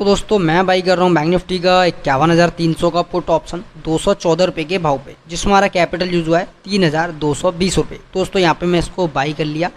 देखो दोस्तों, मैं बाई कर रहा हूँ बैंक निफ्टी का 51,300 का पुट ऑप्शन 214 रुपये के भाव पे, जिसमें हमारा कैपिटल यूज हुआ है 3,220 रुपये। दोस्तों यहाँ पे मैं इसको बाई कर लिया।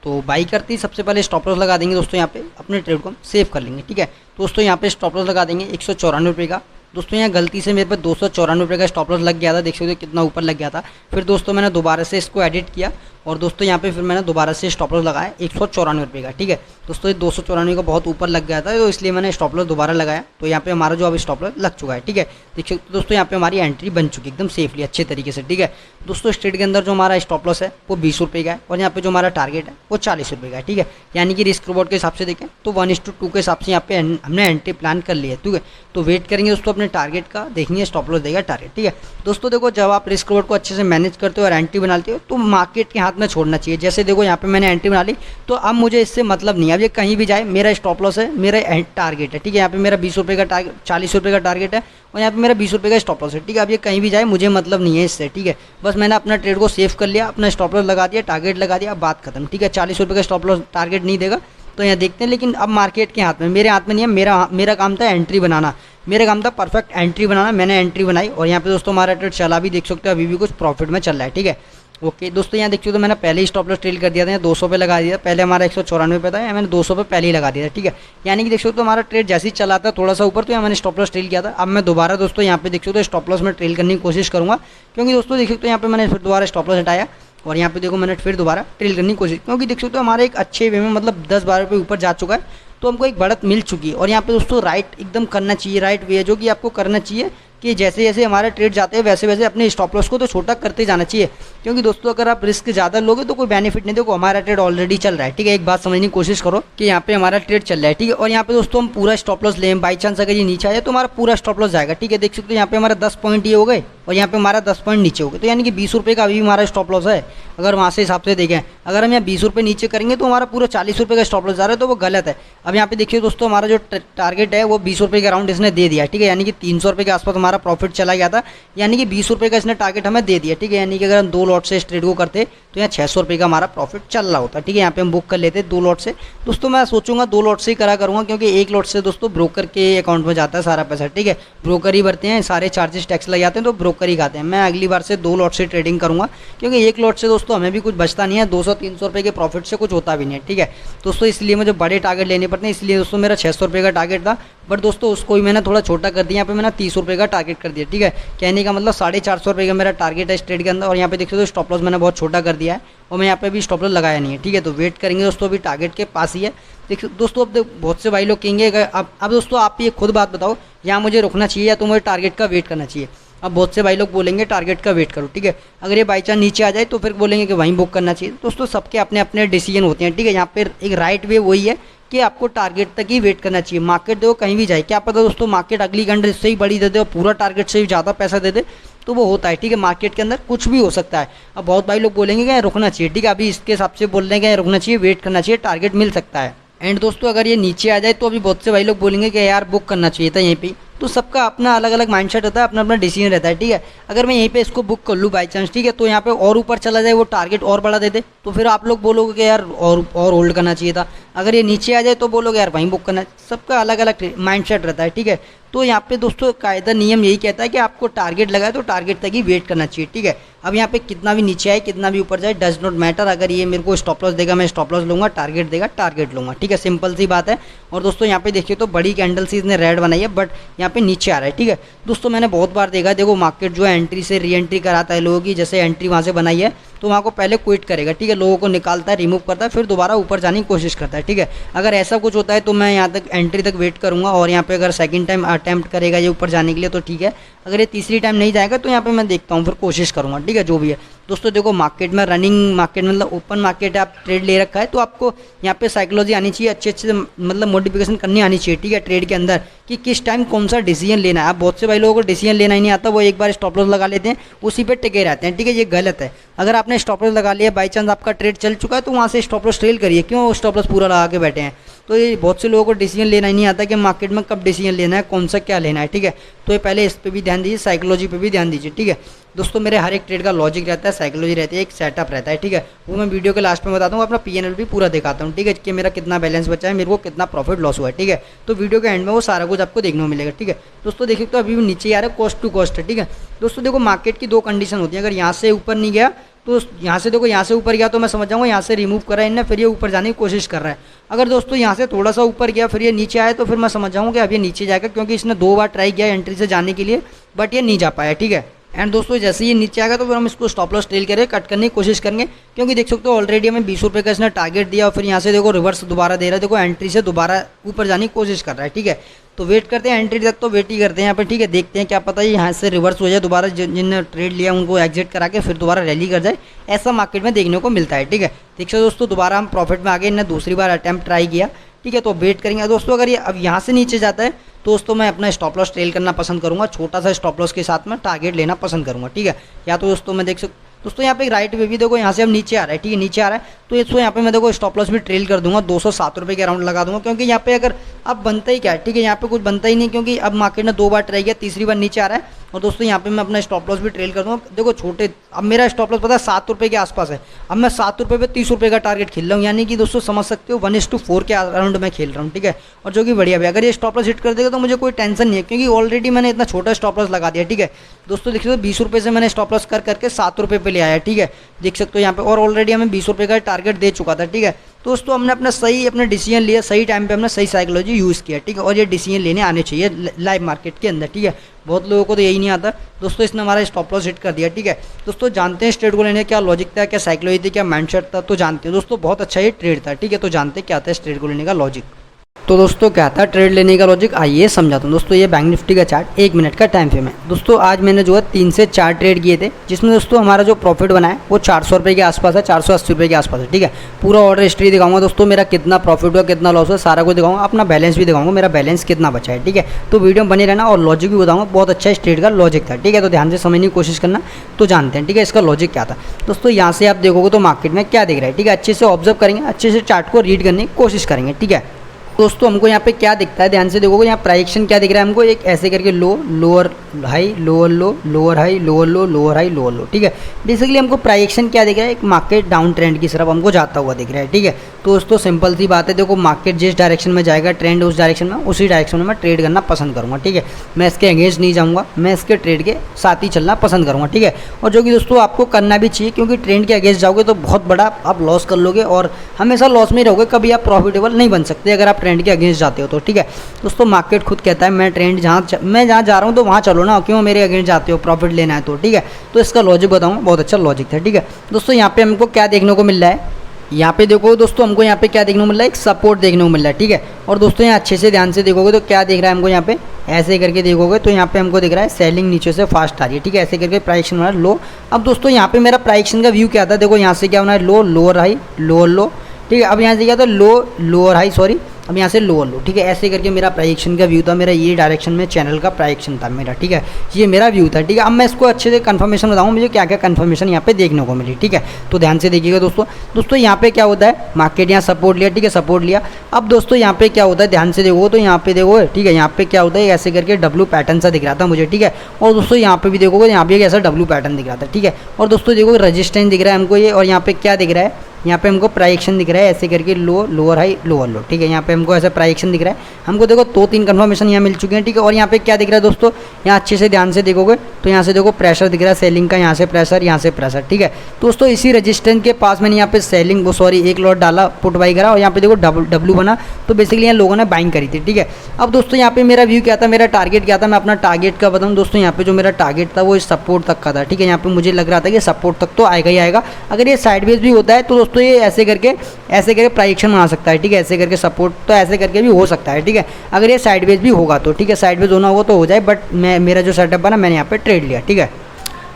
तो बाई करते ही सबसे पहले स्टॉप लॉस लगा देंगे दोस्तों, यहाँ पे अपने ट्रेड को हम सेव कर लेंगे। ठीक है दोस्तों, यहाँ पे स्टॉप लॉस लगा देंगे 194 रुपये का। दोस्तों यहाँ गलती से मेरे पे 294 रुपये का स्टॉप लॉस लग गया था, देख सकते हो कितना ऊपर लग गया था। फिर दोस्तों मैंने दोबारा से इसको एडिट किया और दोस्तों यहाँ पे फिर मैंने दोबारा से स्टॉप लॉस लगाया 194 रुपये का। ठीक है दोस्तों, ये 294 का बहुत ऊपर लग गया था, तो इसलिए मैंने स्टॉप लॉस दोबारा लगाया। तो यहाँ पे हमारा जो अब स्टॉप लॉस लग चुका है। ठीक है देखिए दोस्तों, यहाँ पे हमारी एंट्री बन चुकी है एकदम सेफली अच्छे तरीके से। ठीक है दोस्तों, इस ट्रेड के अंदर जो हमारा स्टॉप लॉस है वो 20 रुपये का है और यहाँ पे जो हमारा टारगेट है वो 40 रुपये का है। ठीक है, यानी कि रिस्क रिवॉर्ड के हिसाब से देखें तो 1:2 के हिसाब से यहाँ पे हमने एंट्री प्लान कर लिया है। ठीक है, तो वेट करेंगे दोस्तों अपने टारगेट का, देखेंगे स्टॉप लॉस देगा टारगेट। ठीक है दोस्तों, देखो जब आप रिस्क रिवॉर्ड को अच्छे से मैनेज करते हो और एंट्री बनाते हो तो मार्केट के हाथ में छोड़ना चाहिए। जैसे देखो यहाँ पे मैंने एंट्री बना ली, तो अब मुझे इससे मतलब नहीं है, अब ये कहीं भी जाए मेरा स्टॉप लॉस है, मेरा टारगेट है। ठीक है, यहाँ पे मेरा 20 रुपये का टारगेट, 40 रुपये का टारगेट है और यहाँ पे मेरा 20 रुपये का स्टॉप लॉस है। ठीक है, अब ये कहीं भी जाए मुझे मतलब नहीं है इससे। ठीक है, बस मैंने अपना ट्रेड को सेव कर लिया, अपना स्टॉप लॉस लगा दिया, टारगेट लगा दिया, अब बात खत्म। ठीक है, 40 रुपये का स्टॉप लॉस टारगेट नहीं देगा तो यहाँ देखते हैं, लेकिन अब मार्केट के हाथ में, मेरे हाथ में नहीं है। मेरा काम था एंट्री बनाना, मेरा काम था परफेक्ट एंट्री बनाना। मैंने एंट्री बनाई और यहाँ पे दोस्तों हमारा ट्रेड चला भी, देख सकते हो अभी भी कुछ प्रॉफिट में चल रहा है। ठीक है ओके दोस्तों, यहाँ देखिए तो मैंने पहले ही स्टॉप लॉस ट्रेल कर दिया था, 200 पे लगा दिया। पहले हमारा 194 पे था, या मैंने 200 पे पहले ही लगा दिया था। ठीक है, यानी कि देख सकते हो हमारा ट्रेड जैसे ही चला था थोड़ा सा ऊपर, तो यहाँ मैंने स्टॉप लॉस ट्रेल किया था। अब मैं दोबारा दोस्तों यहाँ पे देख सकते हो स्टॉप लॉस में ट्रेल करने की कोशिश करूँगा, क्योंकि दोस्तों देख सकते हो यहाँ पे मैंने फिर दोबारा स्टॉप लॉस हटाया और यहाँ पे देखो मैंने फिर दोबारा ट्रेल करने की कोशिश, क्योंकि देख सकते हो हमारे एक अच्छे वे में मतलब 10-12 रुपये ऊपर जा चुका है, तो हमको एक बढ़त मिल चुकी है। और यहाँ पे दोस्तों राइट एकदम करना चाहिए, राइट वे है जो कि आपको करना चाहिए कि जैसे जैसे हमारे ट्रेड जाते हैं वैसे वैसे अपने स्टॉप लॉस को तो छोटा करते जाना चाहिए, क्योंकि दोस्तों अगर आप रिस्क ज़्यादा लोगे तो कोई बेनिफिट नहीं। देखो हमारा ट्रेड ऑलरेडी चल रहा है। ठीक है, एक बात समझने की कोशिश करो कि यहाँ पे हमारा ट्रेड चल रहा है। ठीक है, और यहाँ पे दोस्तों हम पूरा स्टॉप लॉस लें, बाई चांस अगर ये नीचे आ जाए तो हमारा पूरा स्टॉप लॉस जाएगा। ठीक है, देख सकते हो यहाँ पे हमारा 10 पॉइंट ये हो गए और यहाँ पे हमारा 10 पॉइंट नीचे हो गए, तो यानी कि 20 रुपये का अभी भी हमारा स्टॉप लॉस है। अगर वहाँ से हिसाब से देखें, अगर हम यहाँ 20 रुपये नीचे करेंगे तो हमारा पूरा 40 रुपये का स्टॉप लॉस जा रहा है, तो वो गलत है। अब यहाँ पे देखिए दोस्तों, हमारा जो टारगेट है वो 20 रुपये के अराउंड इसने दे दिया। ठीक है, यानी कि 300 रुपये के आसपास हमारा प्रॉफिट चला गया था, यानी कि 20 रुपये का इसने टारगेट हमें दे दिया। ठीक है, यानी कि अगर हम 2 लॉट से इस ट्रेड को करते तो यहाँ 600 रुपये का हमारा प्रॉफिट चल रहा होता। ठीक है, यहाँ पे हम बुक कर लेते 2 लॉट से। दोस्तों मैं सोचूंगा 2 लॉट से ही करा करूँगा, क्योंकि 1 लॉट से दोस्तों ब्रोकर के अकाउंट में जाता है सारा पैसा। ठीक है, ब्रोकर ही भरते हैं, सारे चार्जेस टैक्स लग जाते हैं तो ब्रोकर ही खाते हैं। मैं अगली बार से 2 लॉट से ट्रेडिंग करूँगा, क्योंकि 1 लॉट से दोस्तों हमें भी कुछ बचता नहीं है, 200-300 रुपये के प्रॉफिट से कुछ होता भी नहीं है। ठीक है दोस्तों, इसलिए मुझे बड़े टारगेट लेने पड़ते हैं, इसलिए दोस्तों मेरा 600 रुपये का टारगेट था, बट दोस्तों उसको भी मैंने थोड़ा छोटा कर दिया। यहाँ पे मैंने 30 रुपये का टारगेट कर दिया। ठीक है, कहने का मतलब 450 रुपये का मेरा टारगेट है इस ट्रेड के अंदर। और यहाँ पे देख सकते हो स्टॉप लॉस मैंने बहुत छोटा कर दिया है और मैं यहाँ पे भी स्टॉप लॉस लगाया नहीं है। ठीक है, तो वेट करेंगे दोस्तों, अभी टारगेट के पास ही है। देखिए दोस्तों, अब बहुत से भाई लोग कहेंगे अब दोस्तों आप ये खुद बात बताओ, यहाँ मुझे रुकना चाहिए या तो मुझे टारगेट का वेट करना चाहिए। अब बहुत से भाई लोग बोलेंगे टारगेट का वेट करो। ठीक है, अगर ये बाई चांस नीचे आ जाए तो फिर बोलेंगे कि वहीं बुक करना चाहिए। दोस्तों सबके अपने अपने डिसीजन होते हैं। ठीक है, यहाँ पे एक राइट वे वही है कि आपको टारगेट तक ही वेट करना चाहिए। मार्केट देखो कहीं भी जाए, क्या पता दोस्तों मार्केट अगली घंटे इससे ही बड़ी दे दे और पूरा टारगेट से ही ज़्यादा पैसा दे दे, तो वो होता है। ठीक है, मार्केट के अंदर कुछ भी हो सकता है। अब बहुत भाई लोग बोलेंगे कि रुकना चाहिए। ठीक है, अभी इसके हिसाब से बोल रहे हैं कि रुकना चाहिए, वेट करना चाहिए, टारगेट मिल सकता है। एंड दोस्तों अगर ये नीचे आ जाए तो अभी बहुत से भाई लोग बोलेंगे कि यार बुक करना चाहिए था यहीं पे। तो सबका अपना अलग अलग माइंडसेट होता है, अपना अपना डिसीजन रहता है। ठीक है, अगर मैं यहीं पे इसको बुक कर लूँ बाई चांस, ठीक है, तो यहाँ पे और ऊपर चला जाए, वो टारगेट और बड़ा दे दे, तो फिर आप लोग बोलोगे कि यार और होल्ड करना चाहिए था। अगर ये नीचे आ जाए तो बोलोगे यार वहीं बुक करना। सबका अलग अलग माइंडसेट रहता है। ठीक है, तो यहाँ पे दोस्तों कायदा नियम यही कहता है कि आपको टारगेट लगाए तो टारगेट तक ही वेट करना चाहिए। ठीक है, अब यहाँ पे कितना भी नीचे आए कितना भी ऊपर जाए डज नॉट मैटर। अगर ये मेरे को स्टॉप लॉस देगा मैं स्टॉप लॉस लूँगा, टारगेट देगा टारगेट लूँगा। ठीक है, सिंपल सी बात है। और दोस्तों यहाँ पे देखिए तो बड़ी कैंडल सी इसने रेड बनाई है, बट यहाँ पे नीचे आ रहा है। ठीक है दोस्तों, मैंने बहुत बार देखा, देखो मार्केट जो है एंट्री से री एंट्री कराता है लोगों की। जैसे एंट्री वहाँ से बनाई है तो वहाँ को पहले क्विट करेगा। ठीक है, लोगों को निकालता है, रिमूव करता है, फिर दोबारा ऊपर जाने की कोशिश करता है। ठीक है, अगर ऐसा कुछ होता है तो मैं यहाँ तक एंट्री तक वेट करूँगा और यहाँ पे अगर सेकंड टाइम अटैम्प्ट करेगा ये ऊपर जाने के लिए तो ठीक है। अगर ये तीसरी टाइम नहीं जाएगा तो यहाँ पे मैं देखता हूँ, फिर कोशिश करूँगा। ठीक है, जो भी है दोस्तों, देखो मार्केट में रनिंग मार्केट मतलब ओपन मार्केट है, आप ट्रेड ले रखा है तो आपको यहाँ पे साइकोलॉजी आनी चाहिए, अच्छे अच्छे मतलब मॉडिफिकेशन करनी आनी चाहिए। ठीक है, ट्रेड के अंदर कि किस टाइम कौन सा डिसीजन लेना है। आप बहुत से भाई लोगों को डिसीजन लेना ही नहीं आता, वो एक बार स्टॉप लॉस लगा लेते हैं, उसी पे टिके रहते हैं। ठीक है, ये गलत है। अगर आपने स्टॉप लॉस लगा लिया, बाई चांस आपका ट्रेड चल चुका है तो वहाँ से स्टॉप लॉस ट्रेल करिए, क्यों स्टॉप लॉस पूरा लगा के बैठे हैं। तो ये बहुत से लोगों को डिसीजन लेना ही नहीं आता कि मार्केट में कब डिसीजन लेना है, कौन सा क्या लेना है। ठीक है, तो ये पहले इस पर भी ध्यान दीजिए, साइकोलॉजी पे भी ध्यान दीजिए। ठीक है दोस्तों मेरे हर एक ट्रेड का लॉजिक रहता है, साइकोलॉजी रहती है, एक सेटअप रहता है, ठीक है। वो मैं वीडियो के लास्ट में बताता हूँ, अपना पीएनएल भी पूरा दिखाता हूँ, ठीक है, कि मेरा कितना बैलेंस बचा है, मेरे को कितना प्रॉफिट लॉस हुआ है, ठीक है। तो वीडियो के एंड में वो सारा कुछ आपको देखने को मिलेगा, ठीक है। दोस्तों देखिए तो अभी भी नीचे आ रहा है, कॉस्ट टू कॉस्ट है, ठीक है। दोस्तों देखो मार्केट की दो कंडीशन होती है, अगर यहाँ से ऊपर नहीं गया तो यहाँ से देखो, यहाँ से ऊपर गया तो मैं समझ जाऊँगा यहाँ से रिमूव करा है इनने, फिर ये ऊपर जाने की कोशिश कर रहा है। अगर दोस्तों यहाँ से थोड़ा सा ऊपर गया फिर ये नीचे आया तो फिर मैं समझ जाऊँगा कि अब ये नीचे जाएगा, क्योंकि इसने 2 बार ट्राई किया एंट्री से जाने के लिए, बट ये नहीं जा पाया, ठीक है। एंड दोस्तों जैसे ये नीचे आएगा तो फिर हम इसको स्टॉप लॉस ट्रेल करें, कट करने की कोशिश करेंगे, क्योंकि देख सकते हो ऑलरेडी हमें 20 रुपये का इसने टारगेट दिया और फिर यहाँ से देखो रिवर्स दोबारा दे रहा है, देखो एंट्री से दोबारा ऊपर जाने की कोशिश कर रहा है, ठीक है। तो वेट करते हैं एंट्री तक, तो वेट ही करते हैं यहाँ पे, ठीक है। देखते हैं क्या पता है यहाँ से रिवर्स हो जाए दोबारा, जिनने ट्रेड लिया उनको एग्जिट करा के फिर दोबारा रैली कर जाए, ऐसा मार्केट में देखने को मिलता है, ठीक है। देख सकते दोस्तों दोबारा हम प्रॉफिट में आ गए, इन्हें दूसरी बार अटैम्प्ट ट्राई किया, ठीक है। तो वेट करेंगे दोस्तों, अगर ये अब यहाँ से नीचे जाता है तो दोस्तों मैं अपना स्टॉप लॉस ट्रेल करना पसंद करूँगा, छोटा सा स्टॉप लॉस के साथ में टारगेट लेना पसंद करूँगा, ठीक है। या तो दोस्तों मैं देख सकता दोस्तों यहाँ पे एक राइट वे भी देखो, यहाँ से अब नीचे आ रहा है, ठीक है, नीचे आ रहा है, तो इसको यहाँ पे मैं देखो स्टॉप लॉस भी ट्रेल कर दूंगा, 207 रुपये के अराउंड लगा दूंगा, क्योंकि यहाँ पे अगर अब बनता ही क्या है, ठीक है, यहाँ पे कुछ बनता ही नहीं, क्योंकि अब मार्केट ने 2 बार ट्राई किया, तीसरी बार नीचे आ रहा है। और दोस्तों यहाँ पे मैं अपना स्टॉप लॉस भी ट्रेल कर दूंगा, देखो छोटे, अब मेरा स्टॉप लॉस पता है 7 रुपये के आसपास है, अब मैं 7 रुपये पे 30 रुपये का टारगेट खेल रहा हूँ, यानी कि दोस्तों समझ सकते हो 1:4 के अराउंड मैं खेल रहा हूँ, ठीक है। और जो कि बढ़िया है, अगर ये स्टॉप लॉस हिट कर देगा तो मुझे कोई टेंशन नहीं है, क्योंकि ऑलरेडी मैंने इतना छोटा स्टॉप लॉस लगा दिया, ठीक है। दोस्तों देख सकते हो 20 रुपये से मैंने स्टॉप लॉस कर करके 7 रुपये पे ले आया, ठीक है, देख सकते हो यहाँ पे, और ऑलरेडी हमें 20 रुपये का टारगेट दे चुका था, ठीक है। दोस्तों हमने अपना सही अपना डिसीजन लिया, सही टाइम पे हमने सही साइकोलॉजी यूज़ किया, ठीक है। और ये डिसीजन लेने आने चाहिए लाइव मार्केट के अंदर, ठीक है। बहुत लोगों को तो यही नहीं आता दोस्तों, इसने हमारा स्टॉप लॉस हिट कर दिया, ठीक है। दोस्तों जानते हैं इस ट्रेड को लेने क्या लॉजिक था, क्या साइकोलॉजी थी, क्या माइंडसेट था, तो जानते हैं दोस्तों, बहुत अच्छा ये ट्रेड था, ठीक है। तो जानते हैं क्या था इस ट्रेड को लेने का लॉजिक। तो दोस्तों क्या था ट्रेड लेने का लॉजिक, आइए समझाता हूँ। दोस्तों ये बैंक निफ्टी का चार्ट 1 मिनट का टाइम फ्रेम है। दोस्तों आज मैंने जो है 3 से 4 ट्रेड किए थे, जिसमें दोस्तों हमारा जो प्रॉफिट बना है वो 400 रुपये के आसपास है, 480 रुपये के आसपास है, ठीक है। पूरा ऑर्डर हिस्ट्री दिखाऊंगा दोस्तों, मेरा कितना प्रॉफिट हुआ, कितना लॉस हुआ, सारा कुछ दिखाऊंगा, अपना बैलेंस भी दिखाऊंगा, मेरा बैलेंस कितना बचा है, ठीक है। तो वीडियो में बने रहना और लॉजिक भी बताऊँगा, बहुत अच्छा इस ट्रेड का लॉजिक था, ठीक है। तो ध्यान से समझने की कोशिश करना। तो जानते हैं ठीक है इसका लॉजिक क्या था। दोस्तों यहाँ से आप देखोगे तो मार्केट में क्या दिख रहा है, ठीक है, अच्छे से ऑब्जर्व करेंगे, अच्छे से चार्ट को रीड करने की कोशिश करेंगे, ठीक है। दोस्तों हमको यहाँ पे क्या दिखता है, ध्यान से देखोगे यहाँ प्राइक्शन क्या दिख रहा है हमको, एक ऐसे करके लो लोअर हाई लोअर लो लोअर हाई लोअर लो लोअर हाई लोअर लो, ठीक है। बेसिकली हमको प्राइक्शन क्या दिख रहा है, एक मार्केट डाउन ट्रेंड की तरफ हमको जाता हुआ दिख रहा है, ठीक है। तो दोस्तों सिंपल सी बात है, देखो मार्केट जिस डायरेक्शन में जाएगा, ट्रेंड उस डायरेक्शन में, उसी डायरेक्शन में मैं ट्रेड करना पसंद करूँगा, ठीक है। मैं इसके अगेंस्ट नहीं जाऊँगा, मैं इसके ट्रेड के साथ ही चलना पसंद करूँगा, ठीक है। और जो कि दोस्तों आपको करना भी चाहिए, क्योंकि ट्रेंड के अगेंस्ट जाओगे तो बहुत बड़ा आप लॉस कर लोगे और हमेशा लॉस में रहोगे, कभी आप प्रॉफिटेबल नहीं बन सकते अगर आप ट्रेंड के अगेंस्ट जाते हो तो, ठीक है। दोस्तों मार्केट खुद कहता है मैं ट्रेंड मैं जहाँ जा रहा हूँ तो वहाँ चलो ना, क्यों मेरे अगेंस्ट जाते हो, प्रॉफिट लेना है तो, ठीक है। तो इसका लॉजिक बताऊँगा, बहुत अच्छा लॉजिक था, ठीक है। दोस्तों यहाँ पे हमको क्या देखने को मिल रहा है, यहाँ पे देखो दोस्तों हमको यहाँ पे क्या देखने को मिल रहा है, एक सपोर्ट देखने को मिल रहा है, ठीक है। और दोस्तों यहाँ अच्छे से ध्यान से देखोगे तो क्या दिख रहा है हमको, यहाँ पे ऐसे करके देखोगे तो यहाँ पे हमको दिख रहा है सेलिंग नीचे से फास्ट आ रही है, ठीक है। ऐसे करके प्राइक्शन बना लो। अब दोस्तों यहाँ पे मेरा प्राइक्शन का व्यू क्या था, देखो यहाँ से क्या बना है, लो लोअर हाई लोअर लो, ठीक है। अब यहाँ से क्या था, लो लोअर हाई सॉरी, अब यहाँ से लोअर लो, ठीक है। ऐसे करके मेरा प्राइक्शन का व्यू था, मेरा ये डायरेक्शन में चैनल का प्राइक्शन था मेरा, ठीक है। ये मेरा व्यू था, ठीक है। अब मैं इसको अच्छे से कंफर्मेशन बताऊँ मुझे क्या क्या कंफर्मेशन यहाँ पे देखने को मिली, ठीक है। तो ध्यान से देखिएगा दोस्तों। दोस्तों यहाँ पे क्या होता है, मार्केट यहाँ सपोर्ट लिया, ठीक है, सपोर्ट लिया। अब दोस्तों यहाँ पे क्या होता है, ध्यान से देखो तो यहाँ पे देखो, ठीक है, यहाँ पे क्या होता है, ऐसे करके डब्ल्यू पैटर्न सा दिख रहा था मुझे, ठीक है। और दोस्तों यहाँ पे भी देखोगे, यहाँ पे एक ऐसा डब्ल्यू पैटर्न दिख रहा था, ठीक है। और दोस्तों देखो रजिस्टेंस दिख रहा है हमको ये, और यहाँ पे क्या दिख रहा है, यहाँ पे हमको प्राइक्शन दिख रहा है ऐसे करके लो लोअर हाई लोअर लो, ठीक है। यहाँ पे हमको ऐसा प्राइक्शन दिख रहा है, हमको देखो 2-3 कंफर्मेशन यहाँ मिल चुके हैं, ठीक है। और यहाँ पे क्या दिख रहा है दोस्तों, यहाँ अच्छे से ध्यान से देखोगे तो यहाँ से देखो प्रेशर दिख रहा है सेलिंग का, यहाँ से प्रेशर, यहाँ से प्रेशर, ठीक है। दोस्तों इसी रजिस्टेंस के पास मैंने यहाँ पे सेलिंग वो सॉरी एक लॉट डाला, पुट बाई करा, और यहाँ पे देखो डब्ल्यू बना, तो बेसिकली यहाँ लोगों ने बाइंग करी थी, ठीक है। अब दोस्तों यहाँ पे मेरा व्यू क्या था, मेरा टारगेट क्या था, मैं अपना टारगेट का बताऊँ दोस्तों। यहाँ पे जो मेरा टारगेट था वो इस सपोर्ट तक का था, ठीक है। यहाँ पे मुझे लग रहा था कि सपोर्ट तक तो आएगा ही आएगा, अगर ये साइडवेज भी होता है तो दोस्तों ये ऐसे करके प्राइक्शन बना सकता है, ठीक है। ऐसे करके सपोर्ट तो ऐसे करके भी हो सकता है, ठीक है। अगर ये साइडवेज भी होगा तो, ठीक है, साइडवेज होना होगा तो हो जाए, बट मेरा जो सेटअप बना मैंने यहाँ पे ट्रेड लिया, ठीक है।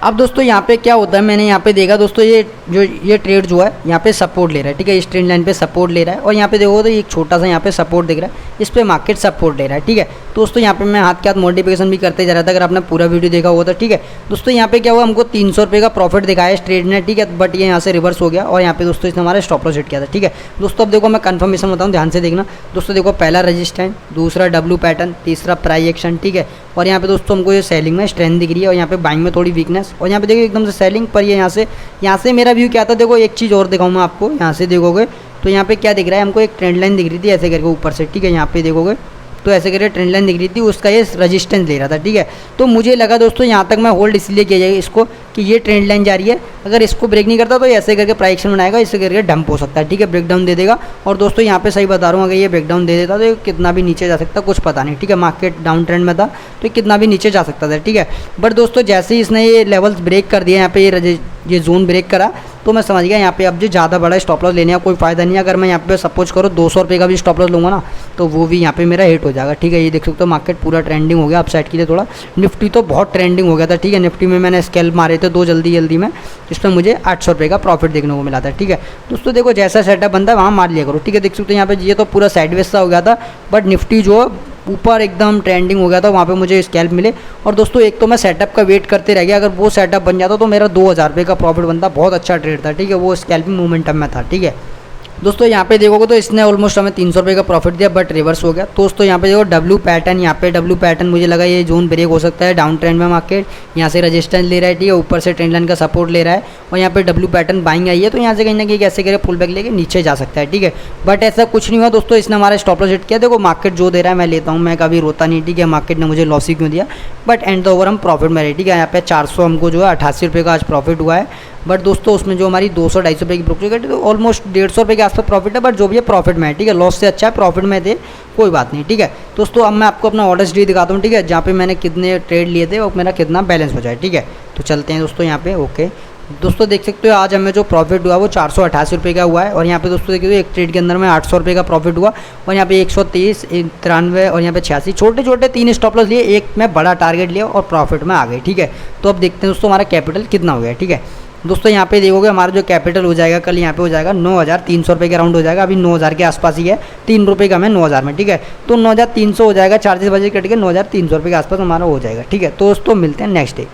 अब दोस्तों यहाँ पे क्या होता है, मैंने यहाँ पे देखा दोस्तों ये जो ये ट्रेड जो है यहाँ पे सपोर्ट ले रहा है, ठीक है, इस ट्रेंड लाइन पे सपोर्ट ले रहा है और यहाँ पे देखो तो एक छोटा सा यहाँ पे सपोर्ट दिख रहा है, इस पे मार्केट सपोर्ट ले रहा है, ठीक है। दोस्तों यहाँ पे मैं हाथ के हाथ मॉडिफिकेशन भी करते जा रहा था, अगर आपने पूरा वीडियो देखा हुआ था, ठीक है। दोस्तों यहाँ पे क्या हुआ, हमको 300 रुपये का प्रॉफिट दिखाया इस ट्रेड ने, ठीक है, बट ये यहाँ से रिवर्स हो गया और यहाँ पे दोस्तों इसने हमारा स्टॉप लॉस हिट किया था, ठीक है। दोस्तों अब देखो मैं कंफर्मेशन बताऊँ, ध्यान से देखना। दोस्तों देखो पहला रजिस्टेंस, दूसरा डब्ल्यू पैटर्न, तीसरा प्राइस एक्शन, ठीक है। और यहाँ पे दोस्तों हमको ये सेलिंग में स्ट्रेंथ दिख रही है और यहाँ पे बाइंग में थोड़ी वीकनेस, और यहाँ पे देखो एकदम से सेलिंग पर ये यहाँ से मेरा व्यू क्या था, देखो एक चीज़ और दिखाऊँ मैं आपको, यहाँ से देखोगे तो यहाँ पे क्या दिख रहा है हमको, एक ट्रेंड लाइन दिख रही थी ऐसे करके ऊपर से, ठीक है। यहाँ पे देखोगे तो ऐसे करके ट्रेंड लाइन दिख रही थी, उसका ये रेजिस्टेंस ले रहा था, ठीक है। तो मुझे लगा दोस्तों यहाँ तक मैं होल्ड इसलिए किया जाएगा इसको कि ये ट्रेंड लाइन जा रही है, अगर इसको ब्रेक नहीं करता तो ऐसे करके प्राइस एक्शन बनाएगा, इससे करके डंप हो सकता है, ठीक है, ब्रेकडाउन दे देगा। और दोस्तों यहाँ पे सही बता रहा हूँ, अगर ये ब्रेकडाउन दे देता तो ये कितना भी नीचे जा सकता, कुछ पता नहीं, ठीक है। मार्केट डाउन ट्रेंड में था तो ये कितना भी नीचे जा सकता था, ठीक है। बट दोस्तों जैसे ही इसने ये लेवल्स ब्रेक कर दिया, यहाँ पे ये जोन ब्रेक करा, तो मैं समझ गया यहाँ पे अब जो ज़्यादा बड़ा स्टॉप लॉस लेने का कोई फ़ायदा नहीं है। अगर मैं यहाँ पे सपोज करो 200 रुपये का भी स्टॉप लॉस लूँगा ना, तो वो भी यहाँ पे मेरा हिट हो जाएगा, ठीक है। ये देख सकते हो मार्केट पूरा ट्रेंडिंग हो गया अपसाइड के लिए थोड़ा, निफ्टी तो बहुत ट्रेंडिंग हो गया था, ठीक है। निफ्टी में मैंने स्कैल्प मारे थे 2 जल्दी में, जिसमें मुझे 800 रुपये का प्रॉफिट देखने को मिला था, ठीक है। दोस्तों देखो जैसा सेटअप बनता है वहाँ मार लिया करो, ठीक है। देख सकते हो यहाँ पे ये तो पूरा साइडवेज सा हो गया था, बट निफ्टी जो ऊपर एकदम ट्रेंडिंग हो गया था, वहाँ पे मुझे स्कैल्प मिले। और दोस्तों एक तो मैं सेटअप का वेट करते रह गया, अगर वो सेटअप बन जाता तो मेरा 2000 रुपये का प्रॉफिट बनता, बहुत अच्छा ट्रेड था, ठीक है। वो स्कैल्पिंग मोमेंटम में था, ठीक है। दोस्तों यहाँ पे देखोगे तो इसने ऑलमोस्ट हमें 300 रुपये का प्रॉफिट दिया, बट रिवर्स हो गया। दोस्तों यहाँ पे देखो डब्ल्यू पैटर्न, यहाँ पे डब्ल्यू पैटर्न मुझे लगा ये जोन ब्रेक हो सकता है, डाउन ट्रेंड में मार्केट यहाँ से रेजिस्टेंस ले रहा है, ठीक है, ऊपर से ट्रेंड लाइन का सपोर्ट ले रहा है और यहाँ पे डब्ल्यू पैटर्न बाइंग आई है, तो यहाँ से कहीं ना कहीं ऐसे करे फुल बैक लेके नीचे जा सकता है, ठीक है। बट ऐसा कुछ नहीं हुआ दोस्तों, इसने हमारा स्टॉप लॉस हिट किया। देखो मार्केट जो दे रहा है मैं लेता हूँ, मैं कभी रोता नहीं, ठीक है। मार्केट ने मुझे लॉस ही क्यों दिया, बट एंड द ओवर हम प्रॉफिट में रहे, ठीक है। यहाँ पे 400 हमको जो है 88 रुपये का आज प्रॉफिट हुआ है, बट दोस्तों उसमें जो हमारी 200-250 रुपये की ब्रोकरेज है, तो ऑलमोस्ट 150 रुपये के आसपास प्रॉफिट है, बट जो भी है प्रॉफिट में है, ठीक है। लॉस से अच्छा है प्रॉफिट में थे, कोई बात नहीं, ठीक है। दोस्तों अब मैं आपको अपना ऑर्डर डी दिखाता हूँ, ठीक है, जहाँ पे मैंने कितने ट्रेड लिए थे और मेरा कितना बैलेंस हो जाए, ठीक है। तो चलते हैं दोस्तों यहाँ पे, ओके। दोस्तों देख सकते हो आज हमें जो प्रॉफिट हुआ वो 488 रुपये का हुआ है, और यहाँ पे दोस्तों देखिए एक ट्रेड के अंदर में 800 रुपये का प्रॉफिट हुआ, और यहाँ पे 123, 93 और यहाँ पे 86, छोटे छोटे 3 स्टॉप लॉस लिए, एक में बड़ा टारगेट लिया और प्रॉफिट में आ गए, ठीक है। तो अब देखते हैं दोस्तों हमारा कैपिटल कितना हो गया, ठीक है। दोस्तों यहाँ पे देखोगे हमारा जो कैपिटल हो जाएगा कल यहाँ पे हो जाएगा 9300 रुपये के राउंड हो जाएगा, अभी 9000 के आसपास ही है, 3 रुपये कम है 9000 में, ठीक है। तो 9300 हो जाएगा, चार्जेस बजे कट के 9300 रुपये के आसपास हमारा हो जाएगा, ठीक है। तो दोस्तों मिलते हैं नेक्स्ट डे।